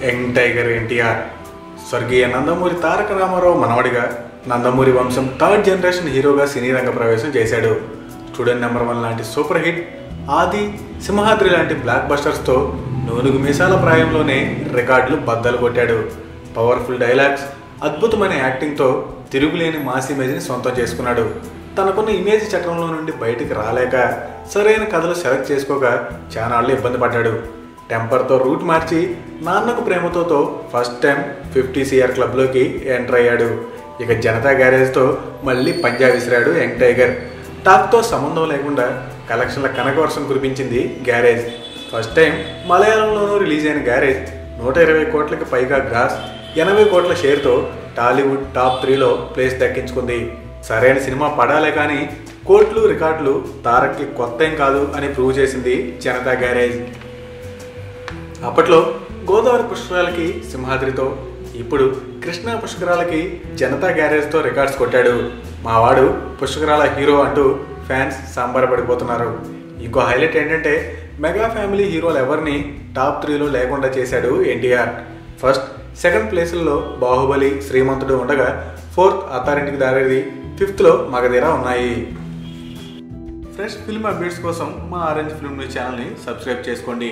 Young tiger NTR స్వర్గీయ నందమూరి తారక రామారావు మనవడిగా నందమూరి వంశం third generation హీరోగా సినీ రంగ ప్రవేశం చేశాడు. స్టూడెంట్ నెంబర్ 1 లాంటి సూపర్ హిట్, ఆది, సింహాద్రి లాంటి బ్లాక్ బస్టర్స్తో నూనుగు మీసాల ప్రాయంలోనే రికార్డులు బద్దలు కొట్టాడు. పవర్ఫుల్ డైలాగ్స్, అద్భుతమైన యాక్టింగ్తో తిరుగులేని మాస్ ఇమేజ్ని సొంతం చేసుకున్నాడు. తనకున్న ఇమేజ్ చట్రంలో నుండి బయటికి రాలేక సరైన కథలు సెలెక్ట్ చేసుకోక చానాళ్ళు ఇబ్బంది పడ్డాడు. టెంపర్తో రూట్ మార్చి నాన్నకు ప్రేమతోతో ఫస్ట్ టైం 50cr క్లబ్లోకి ఎంటర్ అయ్యాడు. ఇక జనతా గ్యారేజ్తో మళ్ళీ పంజా విసిరాడు యంగ్ టైగర్. టాక్తో సంబంధం లేకుండా కలెక్షన్ల కనకవర్షం కురిపించింది గ్యారేజ్. ఫస్ట్ టైం మలయాళంలోనూ రిలీజ్ అయిన గ్యారేజ్ 120 కోట్లకి పైగా గ్రాస్, 80 కోట్ల షేర్తో టాలీవుడ్ టాప్ 3లో ప్లేస్ దక్కించుకుంది. సరైన సినిమా పడాలే కానీ కోట్లు రికార్డులు తారక్కి కొత్త ఏం కాదు అని ప్రూవ్ చేసింది జనతా గ్యారేజ్. అప్పట్లో గోదావరి పుష్కరాలకి సింహాద్రితో, ఇప్పుడు కృష్ణా పుష్కరాలకి జనతా గ్యారేజ్తో రికార్డ్స్ కొట్టాడు. మావాడు పుష్కరాల హీరో అంటూ ఫ్యాన్స్ సంబరపడిపోతున్నారు. ఇంకో హైలైట్ ఏంటంటే మెగా ఫ్యామిలీ హీరోలు ఎవరిని టాప్ 3లో లేకుండా చేశాడు ఎన్టీఆర్. ఫస్ట్, సెకండ్ ప్లేసుల్లో బాహుబలి, శ్రీమంతుడు ఉండగా 4th అత్తారింటికి దారేది, 5thలో మగధీర ఉన్నాయి. ఫ్రెష్ ఫిల్మ్ అప్డేట్స్ కోసం మా ఆరెంజ్ ఫిల్మ్ న్యూస్ ఛానల్ని సబ్స్క్రైబ్ చేసుకోండి.